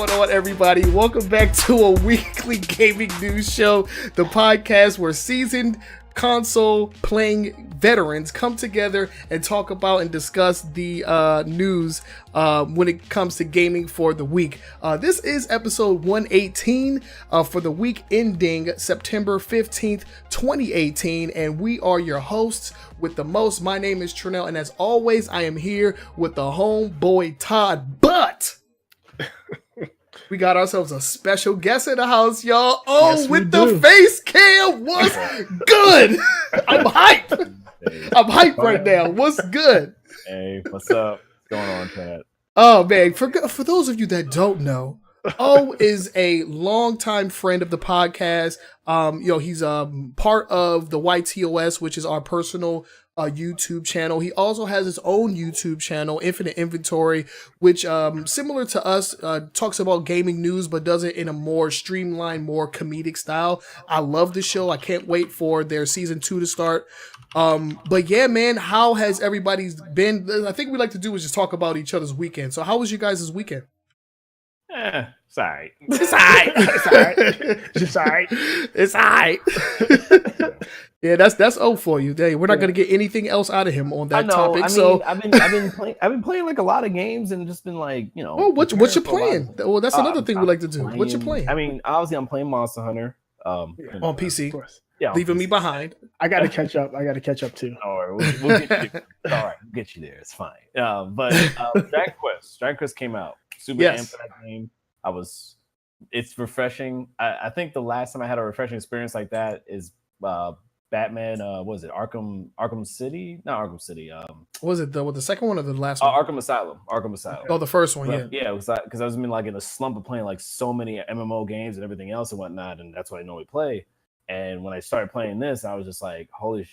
going on, everybody? Welcome back to a weekly gaming news show, the podcast where seasoned console playing veterans come together and talk about and discuss the news when it comes to gaming for the week. This is episode 118 for the week ending September 15th, 2018, and we are your hosts with the most. My name is Trenell, and as always, I am here with the homeboy Todd, but we got ourselves a special guest in the house, y'all. Oh, yes, with the face cam. What's good? I'm hyped. Hey, I'm hyped right now. What's good? Hey, what's up? What's going on, Todd? Oh, man. For those of you that don't know, O is a longtime friend of the podcast. He's part of the YTOS, which is our personal YouTube channel. He also has his own YouTube channel, Infinite Inventory, which similar to us talks about gaming news, but does it in a more streamlined, more comedic style. I love the show. I can't wait for their season 2 to start. But yeah, man, how has everybody's been? I think we like to do is just talk about each other's weekend. So how was you guys' weekend? It's all right. It's all right. It's all right. It's all right. It's all right. Yeah, that's O for you. We're not gonna get anything else out of him on that topic. I've been playing like a lot what and just been like, you know. Oh, what you playing? Well, that's another thing we like to do. What you playing? I mean, obviously, I'm playing Monster Hunter on PC. Of course. Yeah, leaving me behind. I got to catch up. Too. All right, we'll get you. All right, we'll get you there. It's fine. But Dragon Quest came out. Super amped for that game. It's refreshing. I think the last time I had a refreshing experience like that is Batman. What was it? Arkham City? Not Arkham City. Was it the second one or the last one? Arkham Asylum. Oh, the first one. But, yeah. It was like because I was in like in a slump of playing like so many MMO games and everything else and whatnot, and that's what I normally play. And when I started playing this, I was just like, holy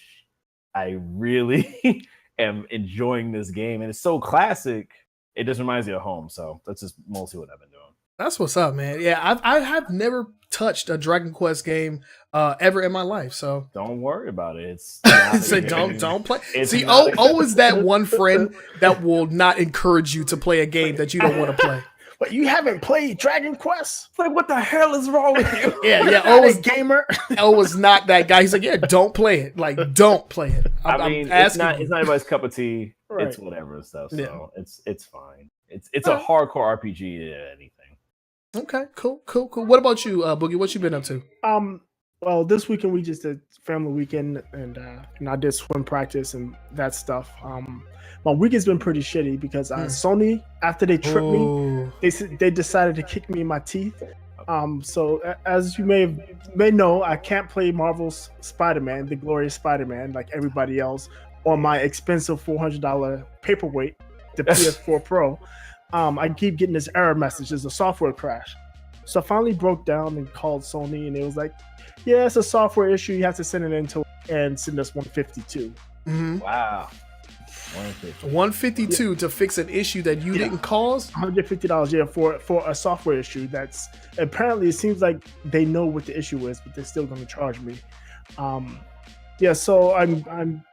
I really am enjoying this game. And it's so classic. It just reminds me of home. So that's just mostly what I've been doing. That's what's up, man. Yeah, I have never touched a Dragon Quest game ever in my life. So don't worry about it. It's so don't play. See, O is that one friend that will not encourage you to play a game that you don't want to play. But you haven't played Dragon Quest? Like, what the hell is wrong with you? Yeah. O was gamer. O was not that guy. He's like, yeah, don't play it. Like, don't play it. I mean, it's not everybody's cup of tea. Right. It's whatever and stuff. So it's fine. It's a hardcore RPG than anything. Okay, cool. What about you, Boogie? What you been up to? Well, this weekend we just did family weekend, and I did swim practice and that stuff. My weekend's been pretty shitty because Sony, after they tripped me, they decided to kick me in my teeth. So as you may know, I can't play Marvel's Spider-Man, the glorious Spider-Man, like everybody else, on my expensive $400 paperweight, the PS4 Pro. I keep getting this error message. There's a software crash. So I finally broke down and called Sony, and it was like, yeah, it's a software issue. You have to send it into and send us 152. Mm-hmm. Wow. 152 to fix an issue that you didn't cause? $150, for a software issue that's apparently, it seems like they know what the issue is, but they're still going to charge me. So I'm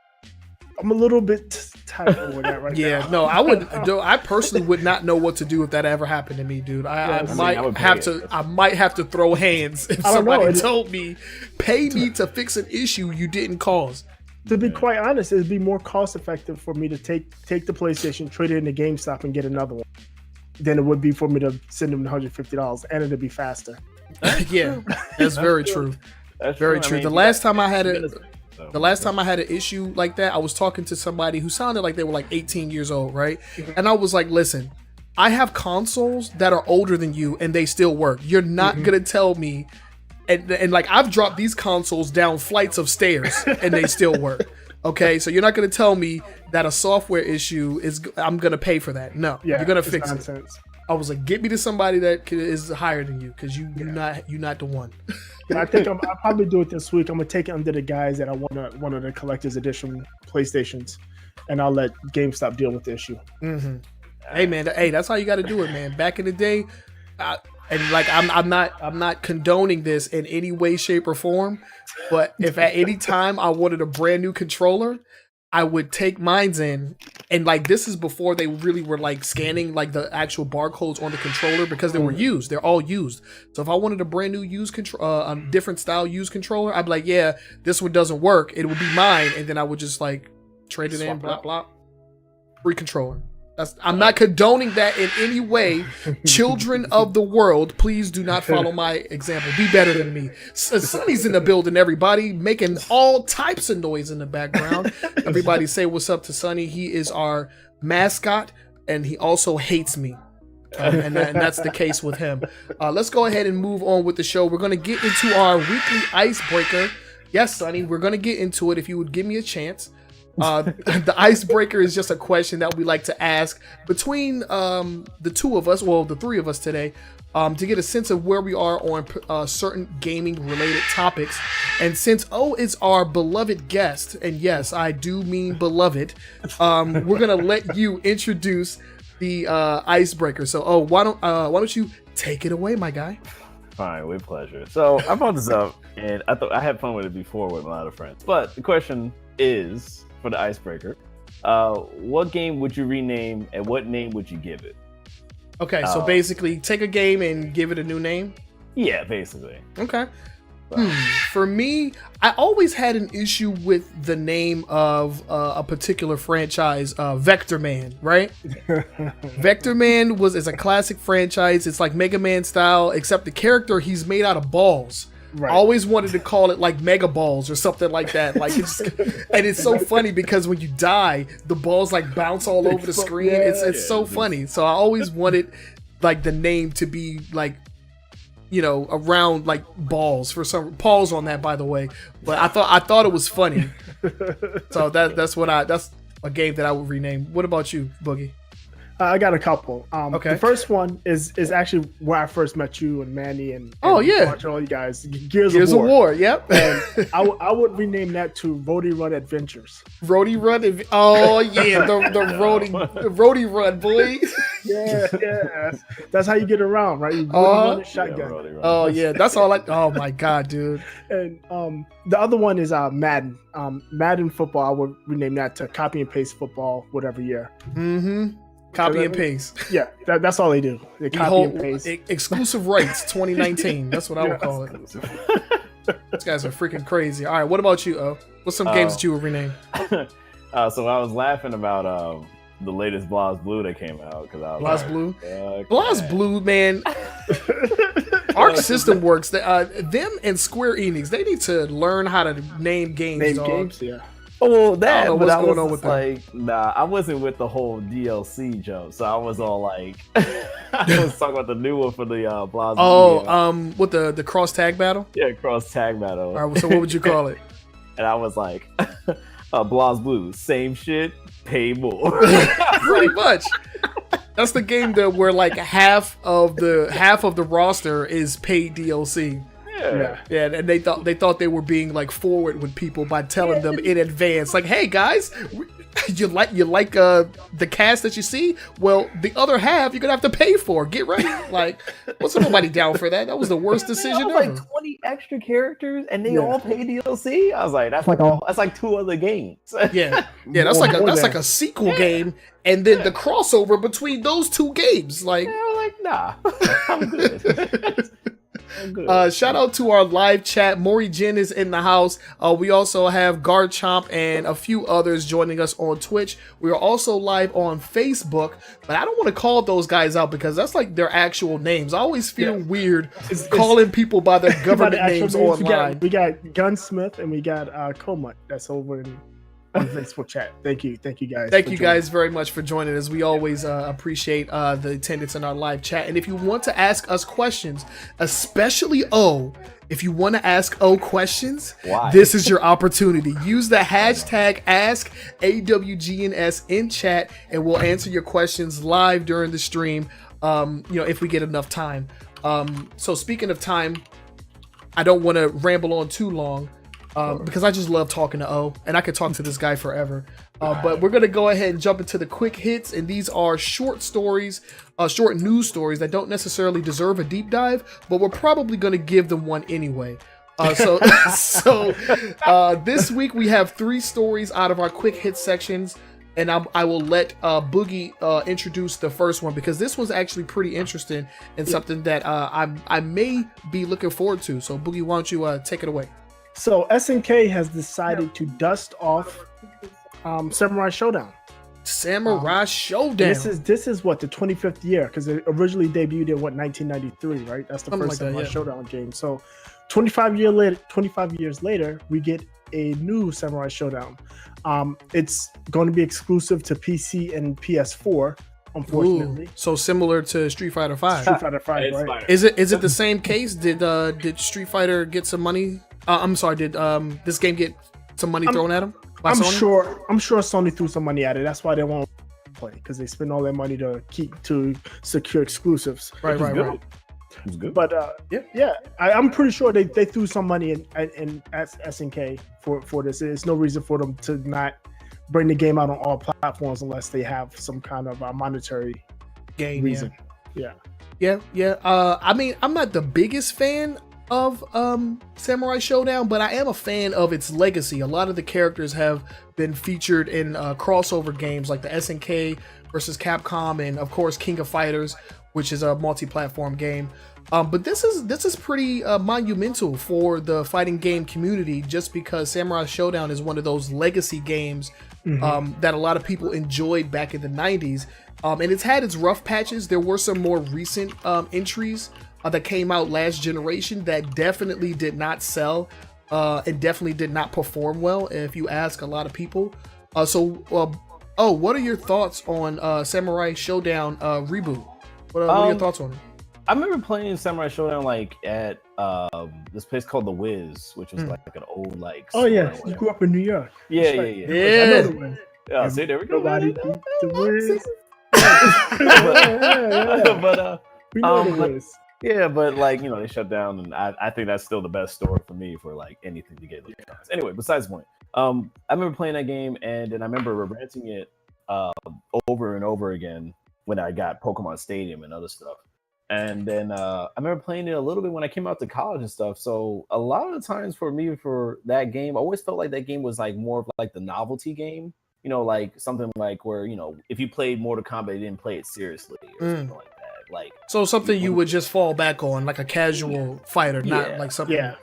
a little bit tight over that right now. No, I personally would not know what to do if that ever happened to me, dude. I might have to throw hands if somebody told me, pay me to fix an issue you didn't cause. To be quite honest, it'd be more cost effective for me to take the PlayStation, trade it into GameStop, and get another one than it would be for me to send them $150, and it'd be faster. Yeah, that's very true. That's very true. The last time I had an issue like that, I was talking to somebody who sounded like they were like 18 years old, right? And I was like, listen, I have consoles that are older than you and they still work. You're not going to tell me, and like I've dropped these consoles down flights of stairs and they still work. Okay, so you're not going to tell me that a software issue I'm going to pay for that. No, you're going to fix it. I was like, get me to somebody that is higher than you, because you're not the one. I think I'll probably do it this week. I'm gonna take it under the guys that I want one of the collector's edition PlayStations, and I'll let GameStop deal with the issue. Mm-hmm. Hey man, that's how you got to do it, man. Back in the day, I'm not condoning this in any way, shape, or form, but if at any time I wanted a brand new controller, I would take mines in, and like this is before they really were like scanning like the actual barcodes on the controller because they were used. They're all used. So if I wanted a brand new used a different style used controller, I'd be like, yeah, this one doesn't work. It would be mine, and then I would just like trade it in, blah blah. Free controller. I'm not condoning that in any way. Children of the world, please do not follow my example. Be better than me. Sonny's in the building, everybody, making all types of noise in the background. Everybody say what's up to Sonny. He is our mascot, and he also hates me. And that's the case with him. Let's go ahead and move on with the show. We're going to get into our weekly icebreaker. Yes, Sonny, we're going to get into it if you would give me a chance. The icebreaker is just a question that we like to ask between the two of us, well, the three of us today, to get a sense of where we are on certain gaming related topics. And since O is our beloved guest, and yes, I do mean beloved, we're gonna let you introduce the icebreaker. So O, why don't you take it away, my guy? Fine, with pleasure. So I brought this up, and I thought I had fun with it before with a lot of friends. But the question is, for the icebreaker, what game would you rename, and what name would you give it? Okay, so basically, take a game and give it a new name. Yeah, basically. Okay. For me, I always had an issue with the name of a particular franchise, Vector Man, right? Vector Man is a classic franchise. It's like Mega Man style, except the character, he's made out of balls. Right. I always wanted to call it like Mega Balls or something like that. Like and it's so funny because when you die, the balls like bounce all over the screen. Yeah, it's so funny. So I always wanted like the name to be like, you know, around like balls for some. Pause on that, by the way. But I thought it was funny. So that's a game that I would rename. What about you, Boogie? I got a couple. Okay. The first one is actually where I first met you and Manny and all you guys. Gears of War. Yep. And I would rename that to Roadie Run Adventures. Roadie Run. Oh yeah, the Roadie Run, boy. Yeah. That's how you get around, right? You run a shotgun. Yeah, oh yeah, that's all. Oh my god, dude. And the other one is Madden. Madden football. I would rename that to Copy and Paste Football, whatever year. Mm-hmm. Copy and paste. Yeah, that's all they do. They copy and paste. Exclusive rights 2019. That's what I would call it. These guys are freaking crazy. All right, what about you, O? What's some games that you would rename? So I was laughing about the latest BlazBlue that came out because I was BlazBlue. BlazBlue, man. Arc System Works. Them and Square Enix. They need to learn how to name games. Yeah. Well, that, but I was just like, nah, I wasn't with the whole DLC jump, so I was all like, I was talking about the new one for the BlazBlue. Oh, with the cross tag battle? Yeah, cross tag battle. All right, so what would you call it? And I was like, BlazBlue, same shit, pay more. Pretty much. That's the game where like half of the roster is paid DLC. Yeah, and they thought they were being like forward with people by telling them in advance, like, "Hey guys, you like the cast that you see? Well, the other half you're gonna have to pay for. Get ready." Like, wasn't nobody down for that? That was the worst decision ever. Like 20 extra characters, and they all pay DLC. I was like, that's like two other games. yeah, that's like a sequel game, and then the crossover between those two games. Like, nah, I'm good. Shout out to our live chat. Maury Jen is in the house. We also have Garchomp and a few others joining us on Twitch. We are also live on Facebook, but I don't want to call those guys out because that's like their actual names. I always feel weird calling people by their government names online. We got Gunsmith and we got Komut that's over in on Facebook chat. Thank you guys. Thank you guys very much for joining us. We always appreciate the attendance in our live chat. And if you want to ask us questions, especially if you want to ask questions, this is your opportunity. Use the hashtag #AskAWGNS in chat, and we'll answer your questions live during the stream. If we get enough time. So speaking of time, I don't want to ramble on too long. Because I just love talking to O, and I could talk to this guy forever. But we're going to go ahead and jump into the quick hits, and these are short stories, short news stories that don't necessarily deserve a deep dive, but we're probably going to give them one anyway. This week we have 3 stories out of our quick hit sections, and I will let Boogie introduce the first one because this one's actually pretty interesting and something that I may be looking forward to. So Boogie, why don't you take it away? So SNK has decided to dust off Samurai Shodown. Samurai Shodown. This is what, the 25th year, because it originally debuted in 1993, right? That's the first Samurai Shodown game. So 25 years later, we get a new Samurai Shodown. It's going to be exclusive to PC and PS4, unfortunately. Ooh, so similar to Street Fighter V. Street Fighter V, right? Is it the same case? Did Street Fighter get some money? I'm sorry. Did this game get some money thrown at him? I'm sure Sony threw some money at it. That's why they won't play, because they spend all their money to secure exclusives. Right. It's good. But I'm pretty sure they threw some money in SNK for this. There's no reason for them to not bring the game out on all platforms unless they have some kind of monetary reason. Yeah. I mean, I'm not the biggest fan of Samurai Shodown, but I am a fan of its legacy. A lot of the characters have been featured in crossover games like the SNK versus Capcom, and of course King of Fighters, which is a multi-platform game. But this is pretty monumental for the fighting game community, just because Samurai Shodown is one of those legacy games that a lot of people enjoyed back in the 90s. And it's had its rough patches. There were some more recent entries that came out last generation that definitely did not sell and definitely did not perform well, if you ask a lot of people. What are your thoughts on Samurai Shodown Reboot? What are your thoughts on it? I remember playing Samurai Shodown like at this place called The Wiz, which was like an old like. Oh yeah, you grew up in New York. Yeah. Yeah, see, there we go. Nobody beat The Wiz. We know The Wiz. Yeah, but like, you know, they shut down, and I think that's still the best story for me for like anything to get. Anyway, besides the point, I remember playing that game, and then I remember renting it over and over again when I got Pokemon Stadium and other stuff. And then I remember playing it a little bit when I came out to college and stuff. So a lot of the times for me for that game, I always felt like that game was like more of like the novelty game. You know, like something like where, you know, if you played Mortal Kombat, you didn't play it seriously or something like that. Like, so something you would just fall back on, like a casual fighter, not like something and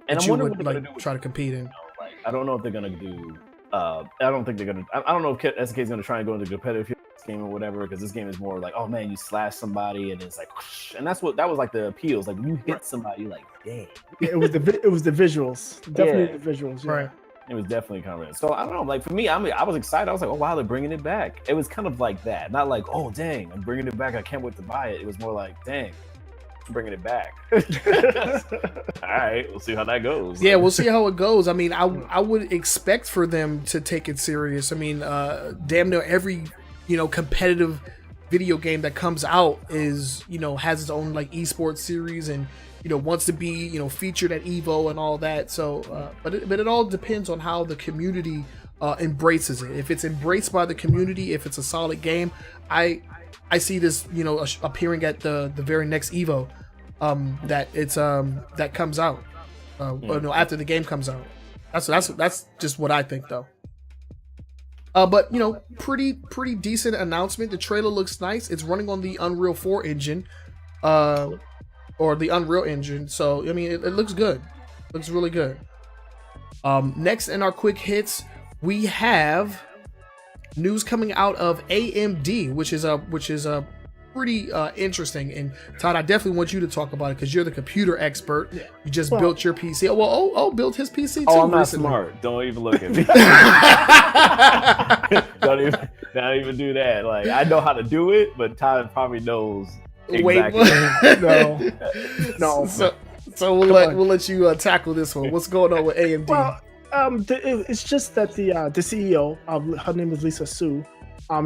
that you would like try to compete in. Like, I don't know if they're gonna do. I don't think they're gonna. I don't know if SNK is gonna try and go into competitive game or whatever, because this game is more like, oh man, you slash somebody and it's like, and that was like the appeals. Like when you hit somebody, you're like, dang. Yeah, it was the visuals, definitely the visuals, right? It was definitely kind of. So I don't know. Like for me, I was excited. I was like, oh wow, they're bringing it back. It was kind of like that, not like, oh dang, I'm bringing it back. I can't wait to buy it. It was more like, dang, I'm bringing it back. All right, we'll see how that goes. Yeah, we'll see how it goes. I mean, I would expect for them to take it serious. I mean, damn near every competitive video game that comes out is has its own like esports series and wants to be featured at Evo and all that. So but it all depends on how the community embraces it. If it's embraced by the community, if it's a solid game, I see this appearing at the very next Evo that it's that comes out after the game comes out. That's just what I think though. But pretty decent announcement. The trailer looks nice. It's running on the Unreal 4 engine, or the Unreal engine. So I mean, it looks good. Looks really good. Next in our quick hits, we have news coming out of AMD, which is a pretty interesting. And Todd, I definitely want you to talk about it because you're the computer expert. Yeah. You just built your PC. Well, built his PC too. Oh, I'm not recently. Smart. Don't even look at me. Don't even do that. Like I know how to do it, but Todd probably knows exactly. Wait, no. So we'll let you tackle this one. What's going on with AMD? Well, it's just that the CEO, her name is Lisa Su.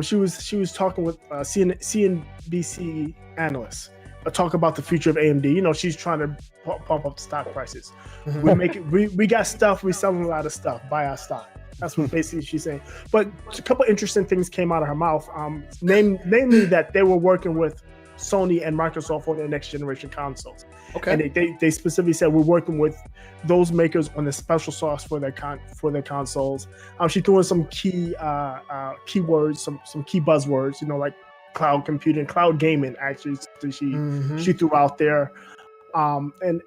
She was talking with CNBC analysts, talk about the future of AMD. She's trying to pump up the stock prices. Mm-hmm. We got stuff. We selling a lot of stuff. Buy our stock. That's what basically she's saying. But a couple interesting things came out of her mouth. Namely that they were working with Sony and Microsoft on their next generation consoles. Okay. And they specifically said we're working with those makers on the special sauce for their consoles. She threw in some key keywords, some key buzzwords, like cloud computing, cloud gaming. Actually, she threw out there. And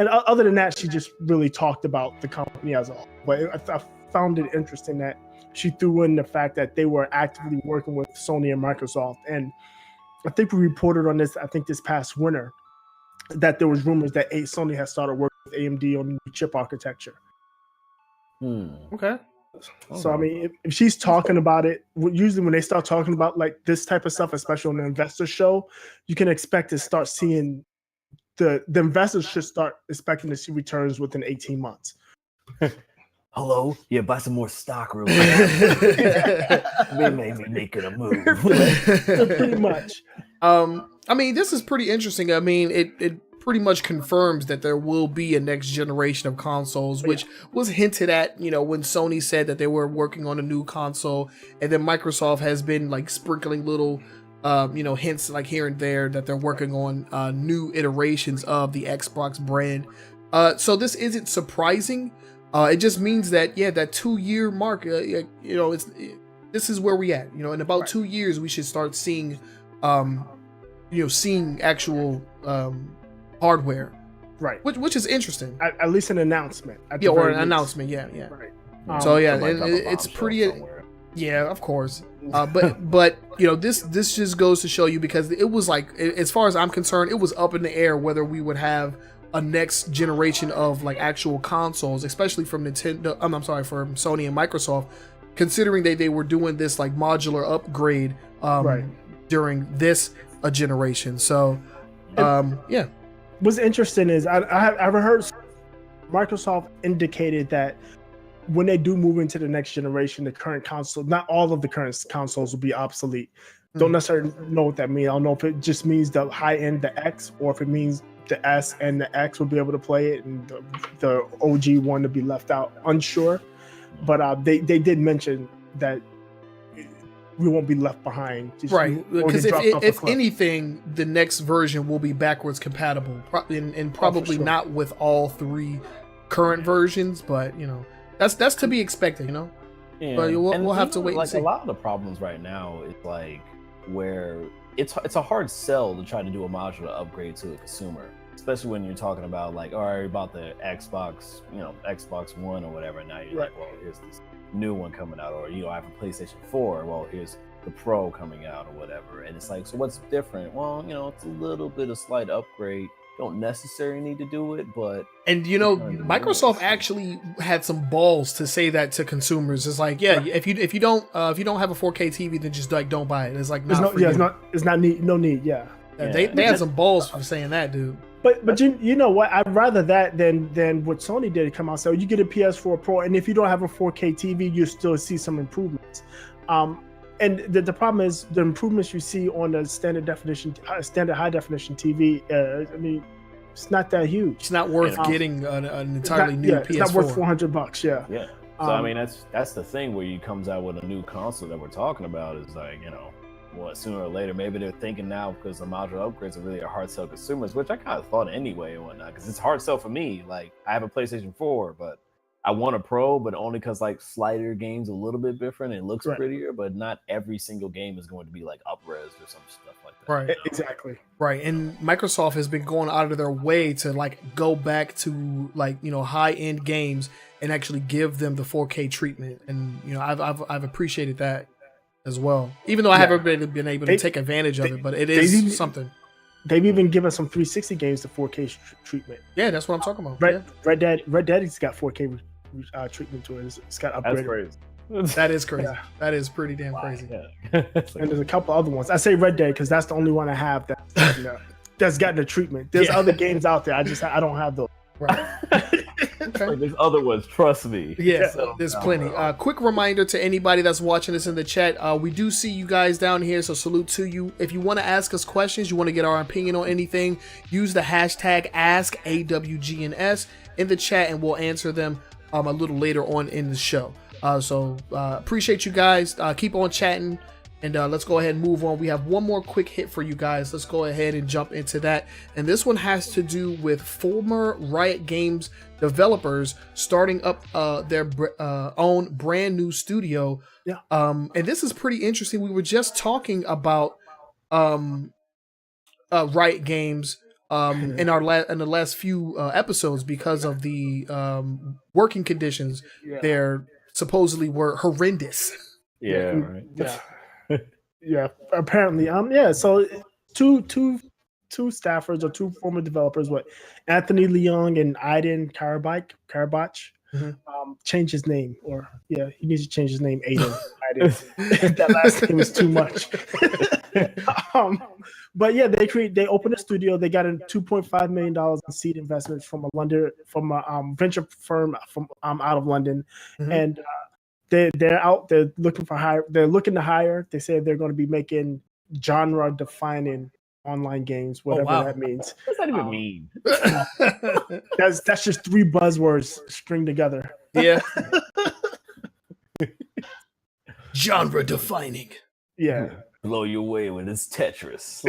other than that, she just really talked about the company as a whole. But I found it interesting that she threw in the fact that they were actively working with Sony and Microsoft. And I think we reported on this, this past winter, that there was rumors that Sony has started working with AMD on new chip architecture. Okay. So, I mean, if she's talking about it, usually when they start talking about like this type of stuff, especially on the investor show, you can expect to start seeing the investors should start expecting to see returns within 18 months. Hello? Yeah, buy some more stock real quick. We may be making a move. Pretty much. I mean, this is pretty interesting. I mean, it pretty much confirms that there will be a next generation of consoles, which was hinted at, when Sony said that they were working on a new console, and then Microsoft has been like sprinkling little hints like here and there that they're working on new iterations of the Xbox brand. So this isn't surprising. It just means that, that 2-year mark, this is where we at. In about 2 years, we should start seeing, seeing actual hardware. Right. Which is interesting. At least an announcement. Or an announcement, yeah. Right. So, it's pretty... Somewhere. Yeah, of course. But this just goes to show you, because it was like, as far as I'm concerned, it was up in the air whether we would have a next generation of like actual consoles, especially from Nintendo. I'm sorry, from Sony and Microsoft, considering they were doing this like modular upgrade during this generation. So, What's interesting is I've heard Microsoft indicated that when they do move into the next generation, the current console, not all of the current consoles will be obsolete. Don't necessarily know what that means. I don't know if it just means the high end, the X, or if it means the S and the X will be able to play it and the OG one to be left out. Unsure. But they did mention that we won't be left behind. Right. Because if anything, the next version will be backwards compatible and probably not with all 3 current versions, but that's to be expected, Yeah. But we'll have to wait and see. A lot of the problems right now is like where it's a hard sell to try to do a modular upgrade to a consumer, especially when you're talking about like, all right, about the Xbox, Xbox One or whatever. Now you're like, well, here's this new one coming out, or I have a PlayStation 4. Well, here's the Pro coming out or whatever, and it's like, so what's different? Well, it's a little bit of slight upgrade. Don't necessarily need to do it, but Microsoft actually had some balls to say that to consumers. It's like, if you don't have a 4K TV, then just like don't buy it. It's like it's not need. They had some balls for saying that, dude. But you know what? I'd rather that than what Sony did come out. So you get a PS4 Pro, and if you don't have a 4K TV, you still see some improvements. And the problem is the improvements you see on the standard high definition TV. I mean, it's not that huge. It's not worth getting an entirely new PS4. It's not worth $400. Yeah. Yeah. So I mean, that's the thing where he comes out with a new console that we're talking about is like, sooner or later, maybe they're thinking now because the modular upgrades are really a hard sell consumers, which I kind of thought anyway and whatnot, because it's hard sell for me. Like, I have a PlayStation 4, but I want a Pro, but only because like slider games a little bit different. It looks prettier, but not every single game is going to be like up-res or some stuff like that. Right. Exactly. Right. And Microsoft has been going out of their way to like go back to like, high-end games and actually give them the 4K treatment. And, I've appreciated that as well, even though I haven't been able to take advantage of it, but it is something. They've even given some 360 games the 4K treatment. Yeah, that's what I'm talking about. Red Daddy's got 4K treatment to it. It's got upgraded. That is crazy. Yeah. That is pretty damn crazy. Yeah. And there's a couple other ones. I say Red Dead because that's the only one I have that's got the treatment. There's other games out there. I don't have those. Right. Okay. Like there's other ones, trust me. Yes, there's plenty. Quick reminder to anybody that's watching this in the chat, we do see you guys down here, so salute to you. If you want to ask us questions, you want to get our opinion on anything, use the hashtag AskAWGNS in the chat and we'll answer them a little later on in the show. So appreciate you guys. Keep on chatting. And let's go ahead and move on. We have one more quick hit for you guys. Let's go ahead and jump into that. And this one has to do with former Riot Games developers starting up their own brand new studio. Yeah. And this is pretty interesting. We were just talking about Riot Games in the last few episodes because of the working conditions. There supposedly were horrendous. Yeah, right. Yeah. Yeah, apparently. So two staffers or two former developers, Anthony Leong and Aiden Karabach, changed his name, he needs to change his name. Aiden. That last name is too much. But yeah, they opened a studio. They got a $2.5 million in seed investment from a venture firm from out of London, and they're out. They're looking to hire. They say they're going to be making genre-defining online games, whatever that means. What does that even mean? That's just three buzzwords stringed together. Yeah. Genre-defining. Yeah. Blow you away with his Tetris.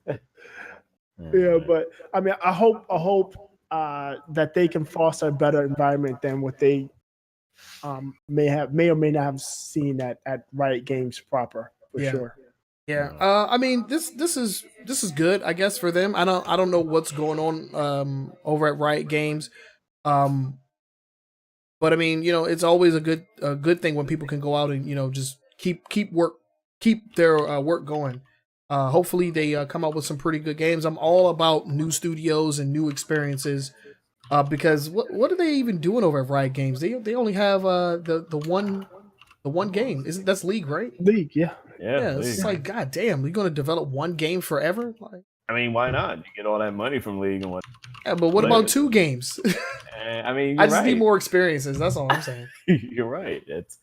What? Yeah, but I mean, I hope that they can foster a better environment than what they may or may not have seen at Riot Games proper, for sure. Yeah. I mean, this is good, I guess, for them. I don't know what's going on over at Riot Games. But I mean, it's always a good thing when people can go out and, just keep their work going. Hopefully they come up with some pretty good games. I'm all about new studios and new experiences. Because what are they even doing over at Riot Games? They only have the one game. That's League, right? League, yeah. Yeah, it's just like, god damn, you're gonna develop one game forever? Like, I mean, why not? You get all that money from League and what? Yeah, but what about 2 games? I mean, I just need more experiences. That's all I'm saying. You're right. It's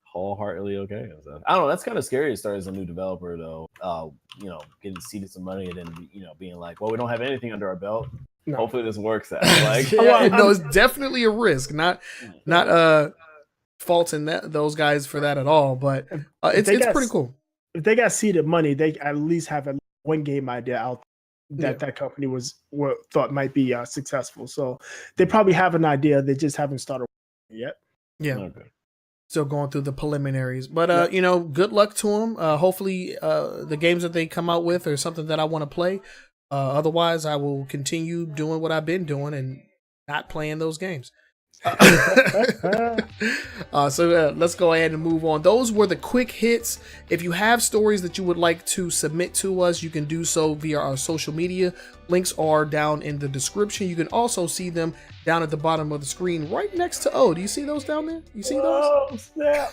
wholeheartedly okay. So, I don't know. That's kind of scary to start as a new developer, though. Getting seeded some money and then being like, well, we don't have anything under our belt. No. Hopefully this works out. Like, no, it's definitely a risk. Not faulting those guys for that at all, but it's pretty cool. If they got seeded money, they at least have a one game idea out that company thought might be successful. So they probably have an idea. They just haven't started yet. Yeah. Okay. Still going through the preliminaries, but good luck to them. Hopefully, the games that they come out with are something that I want to play. Otherwise, I will continue doing what I've been doing and not playing those games. So let's go ahead and move on. Those were the quick hits. If you have stories that you would like to submit to us, you can do so via our social media. Links are down in the description. You can also see them down at the bottom of the screen right next to O. Do you see those down there? You see those? Oh, snap.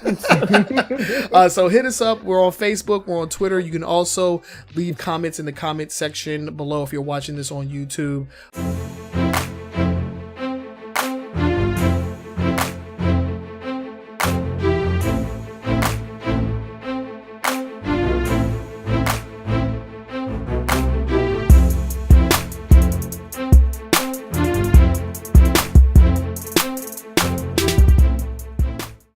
So hit us up. We're on Facebook. We're on Twitter. You can also leave comments in the comment section below if you're watching this on YouTube.